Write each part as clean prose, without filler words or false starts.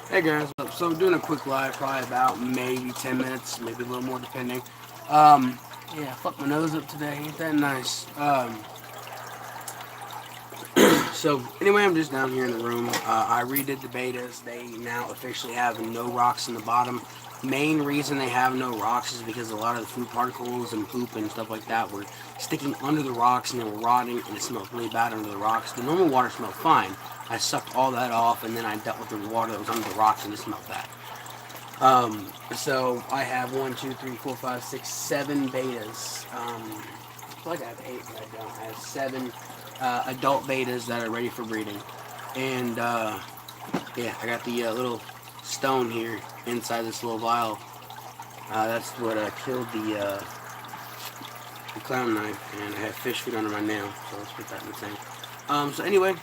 Hey guys, so I'm doing a quick live, probably about maybe 10 minutes, maybe a little more depending. Um, yeah, fuck my nose up today, ain't that nice? So anyway, I'm just down here in the room. I redid the betas. They now officially have no rocks in the bottom. Main reason they have no rocks is because a lot of the food particles and poop and stuff like that were sticking under the rocks and they were rotting and it smelled really bad under the rocks. The normal water smelled fine. I sucked all that off and then I dealt with the water that was under the rocks and it smelled bad. So I have 1, 2, 3, 4, 5, 6, 7 betas. I feel like I have 8, but I don't. I have 7 adult betas that are ready for breeding. And yeah, I got the little stone here inside this little vial. That's what killed the clown knife, and I have fish food under my nail, so let's put that in the tank. So anyway,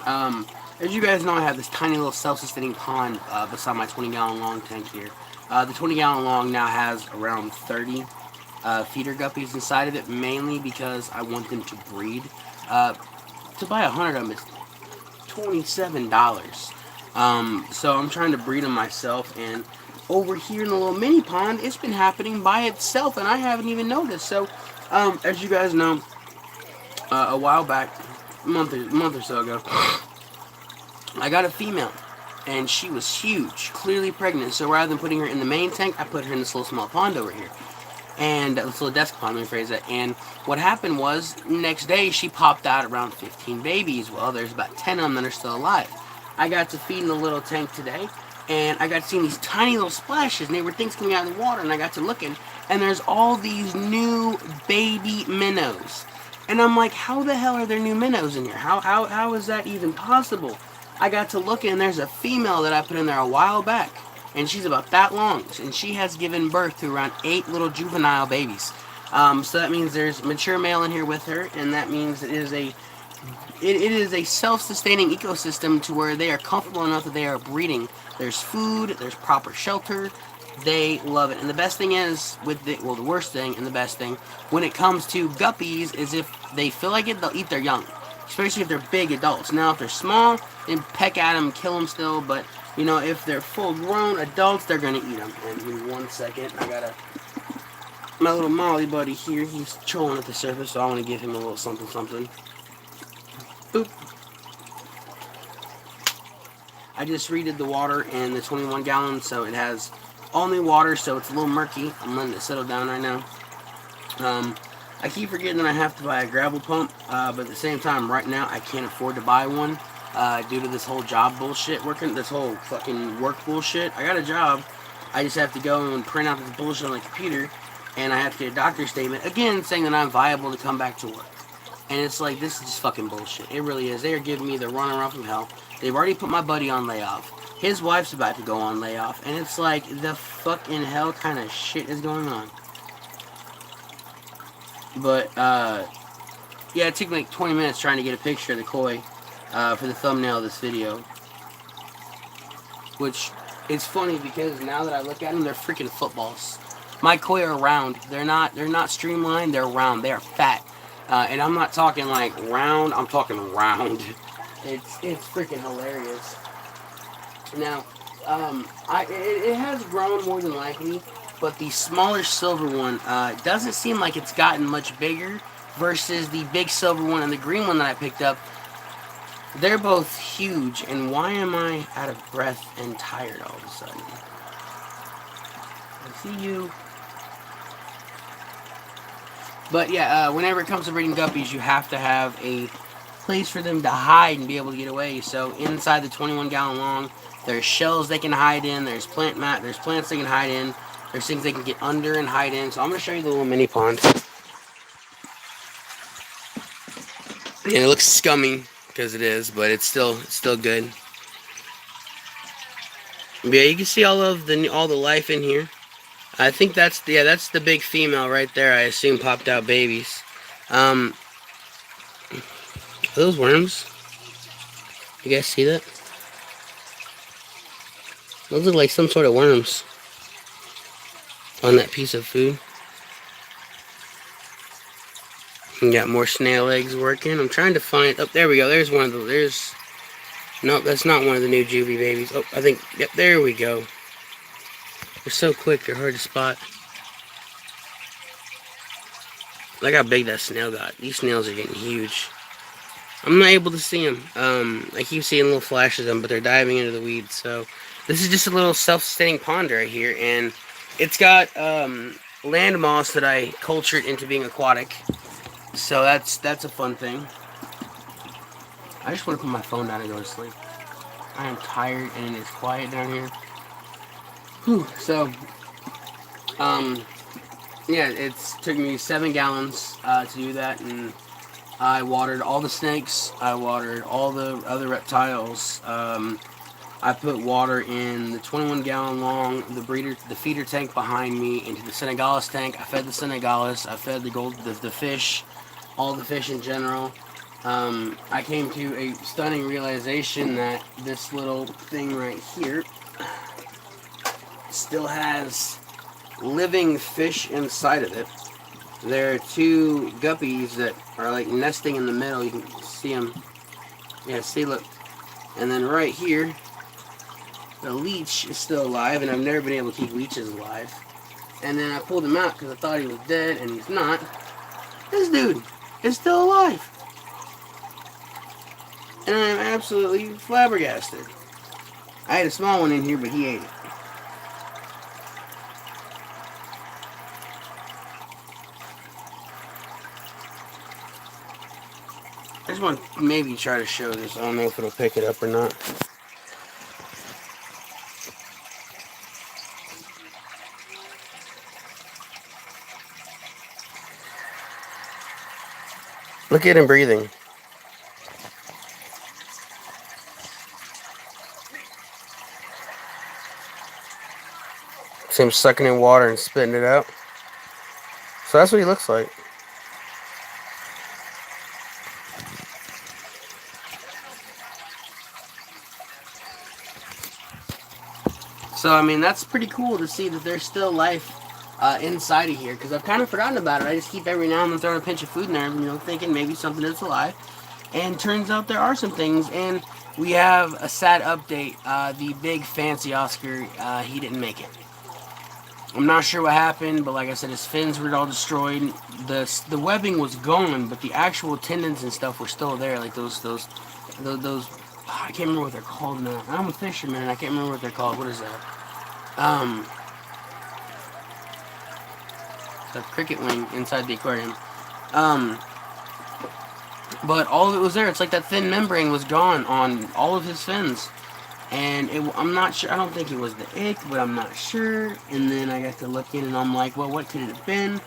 as you guys know, I have this tiny little self-sustaining pond beside my 20-gallon long tank here. The 20-gallon long now has around 30 feeder guppies inside of it, mainly because I want them to breed. To buy 100 of them is $27. So I'm trying to breed them myself, and over here in the little mini pond, it's been happening by itself, and I haven't even noticed. So, as you guys know, a while back, a month or so ago, I got a female, and she was huge, clearly pregnant. So rather than putting her in the main tank, I put her in this little small pond over here. And this little desk pond, let me phrase that. And what happened was, next day she popped out around 15 babies. Well, there's about 10 of them that are still alive. I got to feed in the little tank today, and I got to see these tiny little splashes, and they were things coming out of the water, and I got to looking, and there's all these new baby minnows. And I'm like, how the hell are there new minnows in here? How is that even possible? I got to looking, and there's a female that I put in there a while back, and she's about that long, and she has given birth to around 8 little juvenile babies. So that means there's mature male in here with her, and that means it is a self-sustaining ecosystem to where they are comfortable enough that they are breeding. There's food, there's proper shelter. They love it. And the best thing is, the worst thing and the best thing, when it comes to guppies, is if they feel like it, they'll eat their young. Especially if they're big adults. Now, if they're small, they peck at them, kill them still, but, you know, if they're full-grown adults, they're going to eat them. And in 1 second, I got my little Molly buddy here. He's trolling at the surface, so I want to give him a little something. Boop. I just redid the water in the 21 gallons, so it has all new water, so it's a little murky. I'm letting it settle down right now. I keep forgetting that I have to buy a gravel pump, but at the same time, right now, I can't afford to buy one due to this whole job bullshit this whole fucking work bullshit. I got a job. I just have to go and print out this bullshit on the computer, and I have to get a doctor's statement, again, saying that I'm viable to come back to work. And it's like, this is just fucking bullshit. It really is. They are giving me the runaround from hell. They've already put my buddy on layoff. His wife's about to go on layoff. And it's like, the fucking hell kind of shit is going on. But, yeah, it took me like 20 minutes trying to get a picture of the koi for the thumbnail of this video. Which, it's funny because now that I look at them, they're freaking footballs. My koi are round. They're not streamlined, they're round. They are fat. And I'm not talking like round, I'm talking round. It's freaking hilarious. Now, it has grown more than likely, but the smaller silver one doesn't seem like it's gotten much bigger versus the big silver one and the green one that I picked up. They're both huge, and why am I out of breath and tired all of a sudden? I see you. But yeah, whenever it comes to breeding guppies, you have to have a place for them to hide and be able to get away. So inside the 21-gallon long, there's shells they can hide in, there's there's plants they can hide in, there's things they can get under and hide in. So I'm going to show you the little mini pond. And it looks scummy, because it is, but it's still good. But yeah, you can see all the life in here. I think that's the big female right there. I assume popped out babies. Are those worms? You guys see that? Those look like some sort of worms on that piece of food. We got more snail eggs working. I'm trying to find. Oh, there we go. There's one of those. Nope, that's not one of the new juvie babies. Oh, I think, yep, there we go. They're so quick, they're hard to spot. Look how big that snail got. These snails are getting huge. I'm not able to see them. I keep seeing little flashes of them, but they're diving into the weeds. So this is just a little self-sustaining pond right here, and it's got land moss that I cultured into being aquatic. So that's a fun thing. I just want to put my phone down and go to sleep. I am tired, and it's quiet down here. Whew. So, yeah, it's took me 7 gallons to do that, and I watered all the snakes. I watered all the other reptiles. I put water in the 21-gallon long, the feeder tank behind me, into the Senegalus tank. I fed the Senegalus. I fed the fish, all the fish in general. I came to a stunning realization that this little thing right here still has living fish inside of it. There are 2 guppies that are like nesting in the middle. You can see them. Yeah, see, look. And then right here, the leech is still alive, and I've never been able to keep leeches alive. And then I pulled him out because I thought he was dead, and he's not. This dude is still alive. And I'm absolutely flabbergasted. I had a small one in here, but he ate it. I just want to maybe try to show this. I don't know if it'll pick it up or not. Look at him breathing. See him sucking in water and spitting it out. So that's what he looks like. So, I mean, that's pretty cool to see that there's still life inside of here, because I've kind of forgotten about it. I just keep every now and then throwing a pinch of food in there, you know, thinking maybe something that's alive. And turns out there are some things, and we have a sad update. The big fancy Oscar, he didn't make it. I'm not sure what happened, but like I said, his fins were all destroyed. The webbing was gone, but the actual tendons and stuff were still there, like those I can't remember what they're called now. I'm a fisherman, and I can't remember what they're called. What is that? The cricket wing inside the aquarium. But all of it was there. It's like that thin membrane was gone on all of his fins. And I'm not sure. I don't think it was the ick, but I'm not sure. And then I got to look in, and I'm like, well, what could it have been?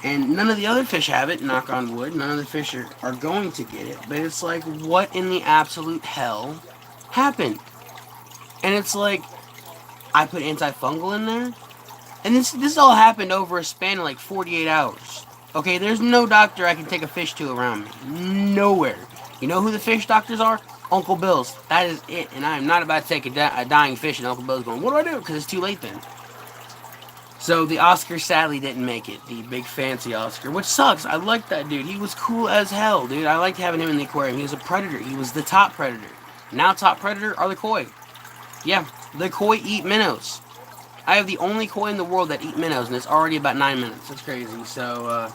And none of the other fish have it, knock on wood. None of the fish are going to get it. But it's like, what in the absolute hell happened? And it's like, I put antifungal in there. And this all happened over a span of like 48 hours. Okay, there's no doctor I can take a fish to around me. Nowhere. You know who the fish doctors are? Uncle Bill's. That is it. And I am not about to take a dying fish, and Uncle Bill's going, what do I do? Because it's too late then. So the Oscar sadly didn't make it. The big fancy Oscar. Which sucks. I liked that dude. He was cool as hell, dude. I liked having him in the aquarium. He was a predator. He was the top predator. Now top predator are the koi. Yeah, the koi eat minnows. I have the only koi in the world that eat minnows, and it's already about 9 minutes. That's crazy. So,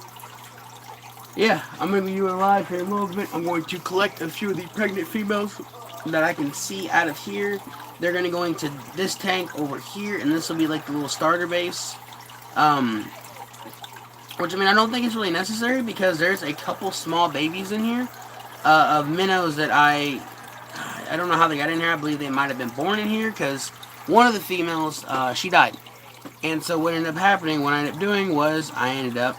yeah, I'm going to be doing live here in a little bit. I'm going to collect a few of the pregnant females that I can see out of here. They're going to go into this tank over here, and this will be like the little starter base. Which, I mean, I don't think it's really necessary, because there's a couple small babies in here of minnows that I don't know how they got in here. I believe they might have been born in here, because one of the females, she died. And so what ended up happening, what I ended up doing was I ended up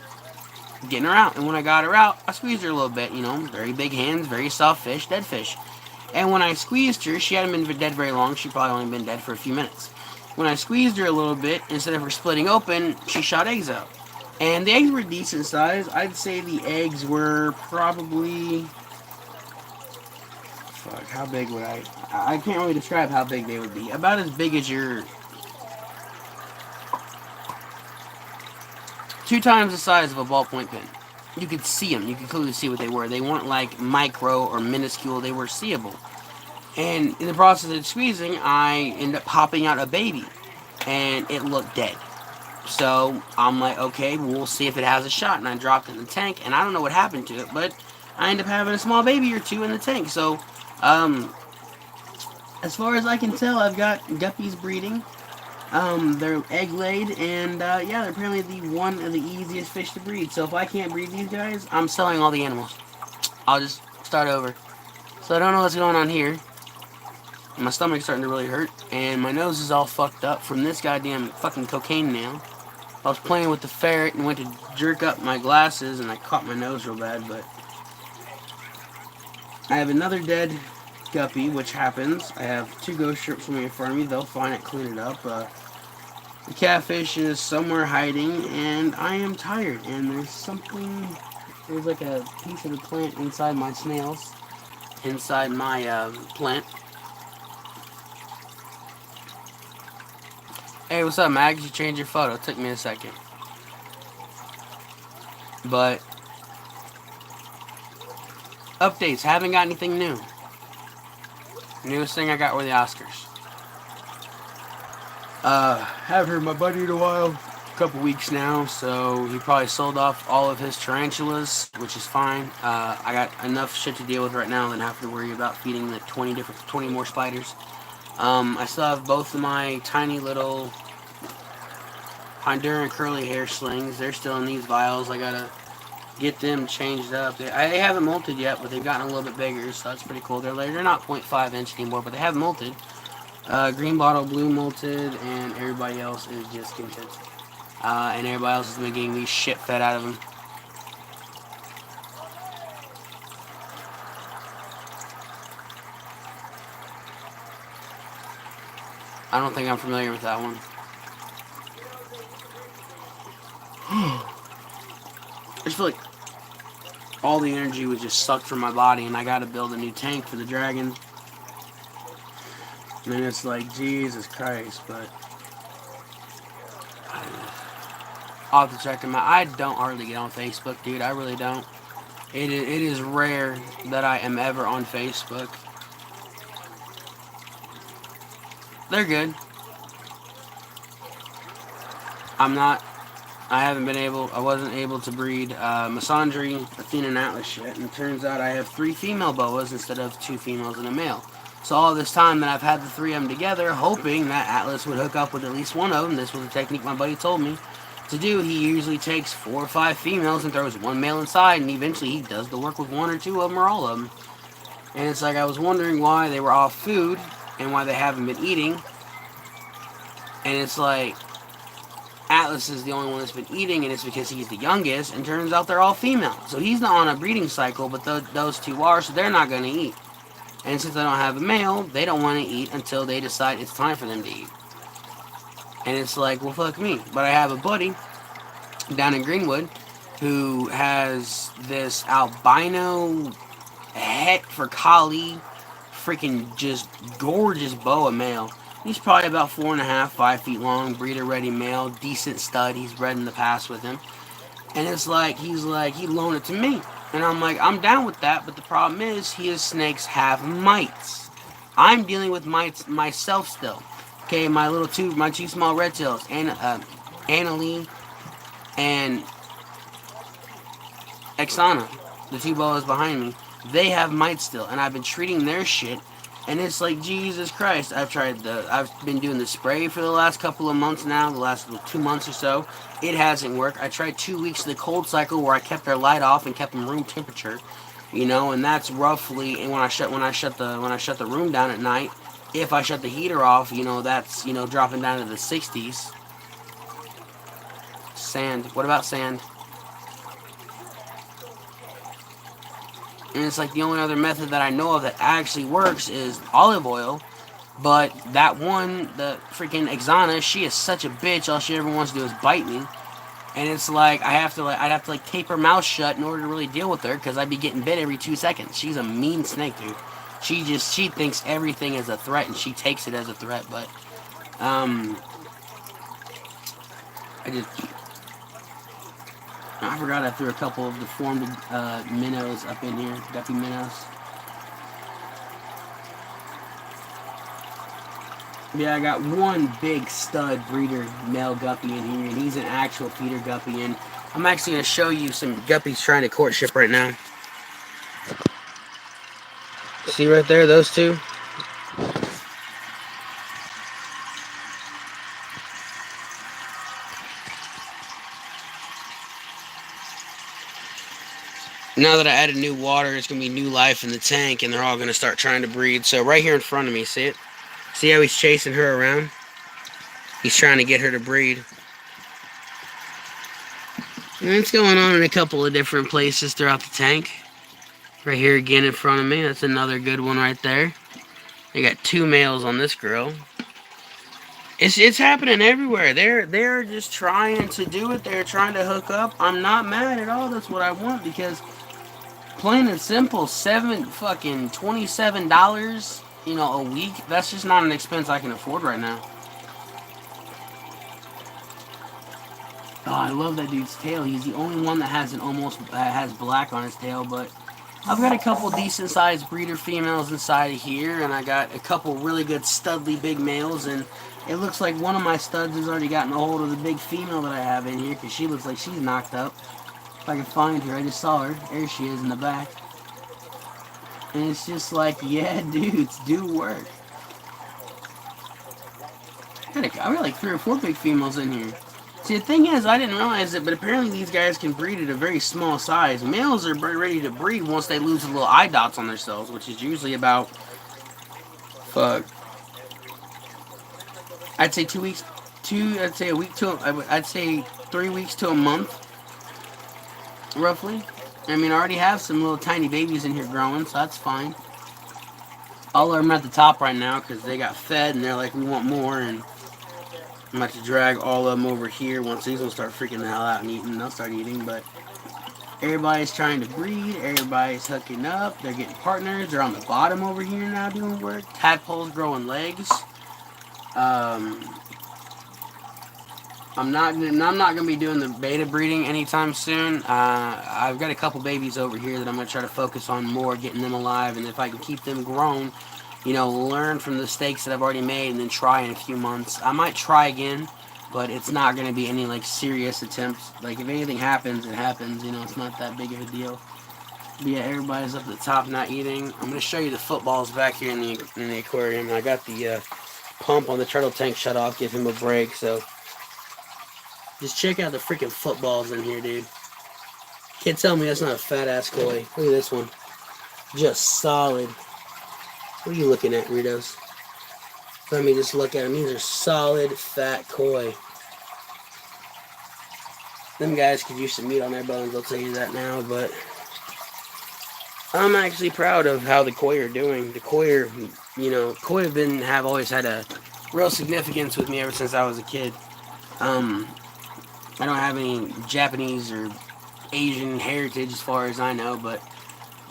getting her out. And when I got her out, I squeezed her a little bit, you know, very big hands, very soft fish, dead fish. And when I squeezed her, she hadn't been dead very long. She'd probably only been dead for a few minutes. When I squeezed her a little bit, instead of her splitting open, she shot eggs out. And the eggs were decent size. I'd say the eggs were probably... Fuck, how big would I can't really describe how big they would be. About as big as your... 2 times the size of a ballpoint pen. You could see them. You could clearly see what they were. They weren't like micro or minuscule. They were seeable. And in the process of squeezing, I ended up popping out a baby, and it looked dead. So I'm like, okay, we'll see if it has a shot. And I dropped it in the tank, and I don't know what happened to it, but I ended up having a small baby or two in the tank. So, as far as I can tell, I've got guppies breeding. They're egg laid, and yeah, they're apparently one of the easiest fish to breed. So if I can't breed these guys, I'm selling all the animals. I'll just start over. So I don't know what's going on here. My stomach's starting to really hurt, and my nose is all fucked up from this goddamn fucking cocaine nail. I was playing with the ferret and went to jerk up my glasses, and I caught my nose real bad, but I have another dead guppy, which happens. I have two ghost strips from in front of me. They'll find it, clean it up. The catfish is somewhere hiding, and I am tired, and there's like a piece of the plant inside my snails, inside my plant. Hey, what's up, Mags? You changed your photo. It took me a second. But, updates. Haven't got anything new. Newest thing I got were the Oscars. Haven't heard my buddy in a while. A couple weeks now, so he probably sold off all of his tarantulas, which is fine. I got enough shit to deal with right now than have to worry about feeding the 20 more spiders. I still have both of my tiny little Honduran curly hair slings. They're still in these vials. I gotta get them changed up. They haven't molted yet, but they've gotten a little bit bigger, so that's pretty cool. They're not 0.5 inch anymore, but they have molted. Green bottle, blue molted, and everybody else is just content. And everybody else has been getting these shit fed out of them. I don't think I'm familiar with that one. I just feel like all the energy was just sucked from my body, and I gotta build a new tank for the dragon. And it's like, Jesus Christ, but I'll have to check them out. I don't hardly get on Facebook, dude. I really don't. It is rare that I am ever on Facebook. They're good. I wasn't able to breed Misandry, Athena, and Atlas yet, and it turns out I have 3 female boas instead of 2 females and a male. So all this time that I've had the 3 of them together, hoping that Atlas would hook up with at least one of them. This was a technique my buddy told me to do. He usually takes 4 or 5 females and throws 1 male inside, and eventually he does the work with 1 or 2 of them or all of them. And it's like I was wondering why they were off food and why they haven't been eating. And it's like Atlas is the only one that's been eating, and it's because he's the youngest, and turns out they're all female. So he's not on a breeding cycle, but those 2 are, so they're not going to eat. And since I don't have a male, they don't want to eat until they decide it's time for them to eat. And it's like, well, fuck me. But I have a buddy down in Greenwood who has this albino het for collie, freaking just gorgeous boa male. He's probably about 4.5, 5 feet long, breeder ready male, decent stud. He's bred in the past with him. And it's like, he loaned it to me. And I'm like, I'm down with that, but the problem is, his snakes have mites. I'm dealing with mites myself still. Okay, my 2 small red tails, Annalie and Exana, the 2 boas behind me, they have mites still, and I've been treating their shit. And it's like, Jesus Christ, I've been doing the spray for the last couple of months now, the last 2 months or so. It hasn't worked. I tried 2 weeks of the cold cycle where I kept their light off and kept them room temperature, and that's roughly, and when I shut the room down at night, if I shut the heater off, that's, dropping down to the 60s. Sand. What about sand? And it's like the only other method that I know of that actually works is olive oil. But that one, the freaking Exana, she is such a bitch. All she ever wants to do is bite me. And it's like, I'd have to tape her mouth shut in order to really deal with her, because I'd be getting bit every 2 seconds. She's a mean snake, dude. She thinks everything is a threat, and she takes it as a threat. But I forgot I threw a couple of deformed minnows up in here, guppy minnows. Yeah, I got one big stud breeder male guppy in here, and he's an actual feeder guppy. And I'm actually going to show you some guppies trying to courtship right now. See right there, those two? Now that I added new water, it's going to be new life in the tank, and they're all going to start trying to breed. So right here in front of me, see it? See how he's chasing her around? He's trying to get her to breed. And it's going on in a couple of different places throughout the tank. Right here again in front of me, that's another good one right there. They got two males on this girl. It's happening everywhere. They're just trying to do it. They're trying to hook up. I'm not mad at all. That's what I want, because plain and simple, $27, a week. That's just not an expense I can afford right now. Oh, I love that dude's tail. He's the only one that has has black on his tail, but I've got a couple decent sized breeder females inside of here, and I got a couple really good studly big males, and it looks like one of my studs has already gotten a hold of the big female that I have in here, because she looks like she's knocked up. If I can find her, I just saw her. There she is in the back. And it's just like, yeah, dudes, do work. I got like 3 or 4 big females in here. See, the thing is, I didn't realize it, but apparently these guys can breed at a very small size. Males are ready to breed once they lose the little eye dots on themselves, which is usually about, I'd say 2 weeks, I'd say a week to, I'd say 3 weeks to a month, roughly. I mean, I already have some little tiny babies in here growing, so that's fine. All of them are at the top right now because they got fed and they're like, we want more, and I'm about to drag all of them over here. Once these ones start freaking the hell out and eating, they'll start eating. But everybody's trying to breed. Everybody's hooking up. They're getting partners. They're on the bottom over here now doing work. Tadpoles growing legs. I'm not gonna be doing the beta breeding anytime soon. I've got a couple babies over here that I'm gonna try to focus on more, getting them alive, and if I can keep them grown, learn from the mistakes that I've already made, and then try in a few months. I might try again, but it's not gonna be any like serious attempts. Like if anything happens, it happens. It's not that big of a deal. But yeah, everybody's up at the top not eating. I'm gonna show you the footballs back here in the aquarium. I got the pump on the turtle tank shut off, give him a break. So just check out the freaking footballs in here, dude. Can't tell me that's not a fat ass koi. Look at this one, just solid. What are you looking at, Ritos? Let me just look at them. These are solid, fat koi. Them guys could use some meat on their bones, I'll tell you that now, but I'm actually proud of how the koi are doing. The koi are, koi have always had a real significance with me ever since I was a kid. I don't have any Japanese or Asian heritage as far as I know, but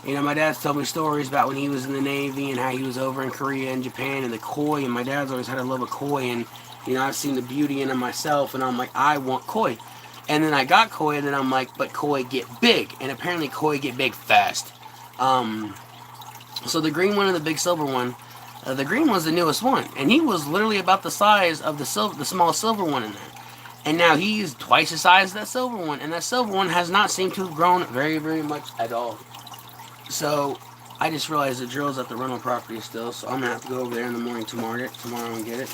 my dad's told me stories about when he was in the Navy and how he was over in Korea and Japan and the koi, and my dad's always had a love of koi, and I've seen the beauty in them myself, and I'm like, I want koi. And then I got koi, and then I'm like, but koi get big, and apparently koi get big fast. So the green one and the big silver one, the green one's the newest one, and he was literally about the size of the small silver one in there. And now he's twice the size of that silver one, and that silver one has not seemed to have grown very, very much at all. So I just realized the drill's at the rental property still, so I'm gonna have to go over there in the morning tomorrow and get it.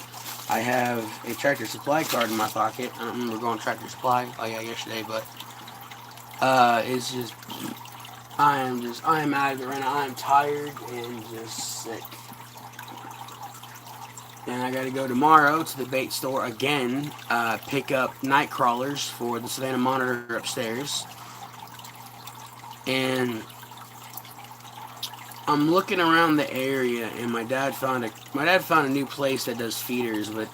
I have a Tractor Supply card in my pocket. I don't remember going to Tractor Supply. Oh yeah, yesterday, but it's just I am out of it right now. I am tired and just sick. And I got to go tomorrow to the bait store again, pick up night crawlers for the Savannah Monitor upstairs. And I'm looking around the area, and my dad found a new place that does feeders, but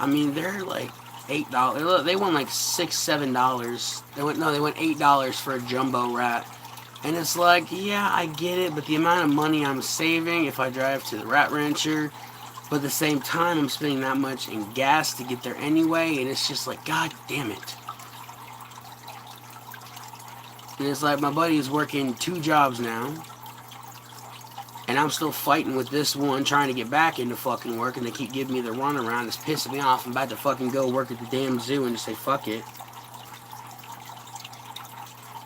I mean they're like $8. They went like $6-7. They went $8 for a jumbo rat. And it's like, yeah, I get it, but the amount of money I'm saving if I drive to the rat rancher, but at the same time, I'm spending that much in gas to get there anyway, and it's just like, god damn it. And it's like my buddy's working 2 jobs now, And I'm still fighting with this one, trying to get back into fucking work, and they keep giving me the runaround. It's pissing me off. I'm about to fucking go work at the damn zoo and just say, fuck it.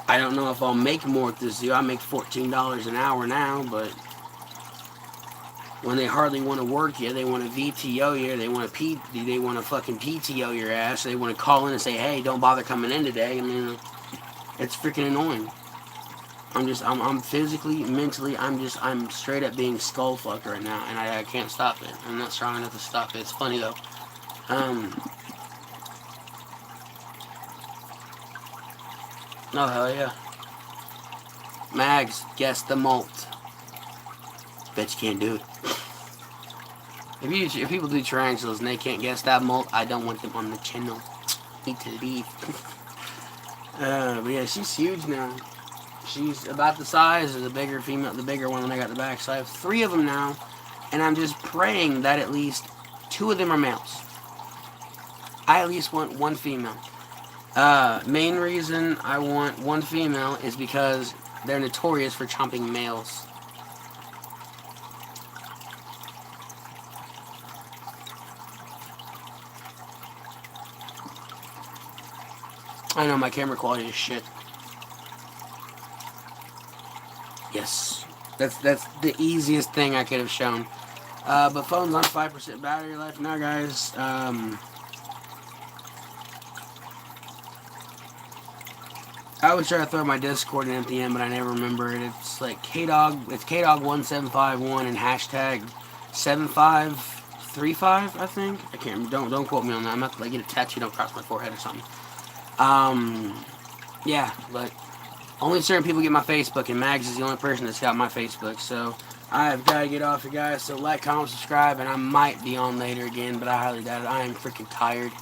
I don't know if I'll make more at the zoo. I make $14 an hour now, but when they hardly want to work you, they want to VTO you, they want to fucking PTO your ass, they want to call in and say, hey, don't bother coming in today. I mean, it's freaking annoying. I'm physically, mentally, I'm straight up being skull fucked right now, and I can't stop it. I'm not strong enough to stop it. It's funny though. Oh hell yeah. Mags, guess the molt. Bet you can't do it. If people do tarantulas and they can't guess that molt, I don't want them on the channel. Eat to the beef. But yeah, she's huge now. She's about the size of the bigger female, the bigger one when I got the back. So I have 3 of them now, and I'm just praying that at least 2 of them are males. I at least want 1 female. Main reason I want 1 female is because they're notorious for chomping males. I know my camera quality is shit. Yes, that's the easiest thing I could have shown. But phone's on 5% battery life now, guys. I would try to throw my Discord in at the end, but I never remember it. It's like KDog. It's KDog1751 and hashtag 7535. I think. I can't. Don't quote me on that. I'm about to like get a tattooed across my forehead or something. Yeah, but only certain people get my Facebook, and Mags is the only person that's got my Facebook. So I've got to get off here, guys. So like, comment, subscribe, and I might be on later again, but I highly doubt it. I am freaking tired.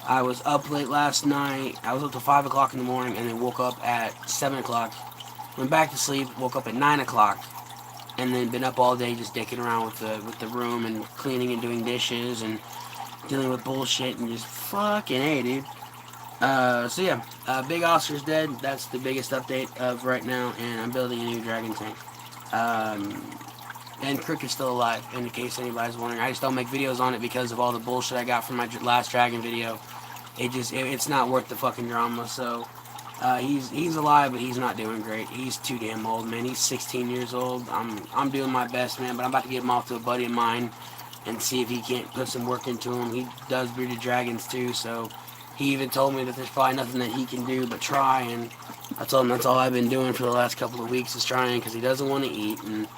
I was up late last night. I was up till 5 o'clock in the morning, and then woke up at 7 o'clock. Went back to sleep. Woke up at 9 o'clock, and then been up all day just dicking around with the room and cleaning and doing dishes and dealing with bullshit and just fucking A, dude. So yeah, Big Oscar's dead. That's the biggest update of right now, and I'm building a new dragon tank. And Crook is still alive, in case anybody's wondering. I just don't make videos on it because of all the bullshit I got from my last dragon video. It's not worth the fucking drama. So he's alive, but he's not doing great. He's too damn old, man. He's 16 years old. I'm doing my best, man, but I'm about to get him off to a buddy of mine and see if he can't put some work into him. He does bearded dragons too, so he even told me that there's probably nothing that he can do but try, and I told him that's all I've been doing for the last couple of weeks is trying, because he doesn't want to eat, and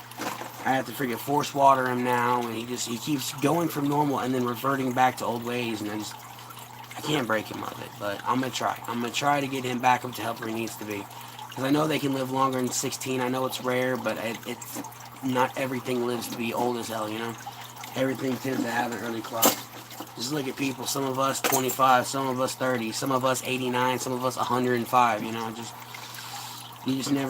I have to freaking force water him now, and he keeps going from normal and then reverting back to old ways, and I can't break him of it, but I'm going to try. I'm going to try to get him back up to health where he needs to be, because I know they can live longer than 16. I know it's rare, but it's not everything lives to be old as hell, you know? Everything tends to have an early clock. Just look at people, some of us 25, some of us 30, some of us 89, some of us 105, you know, you just never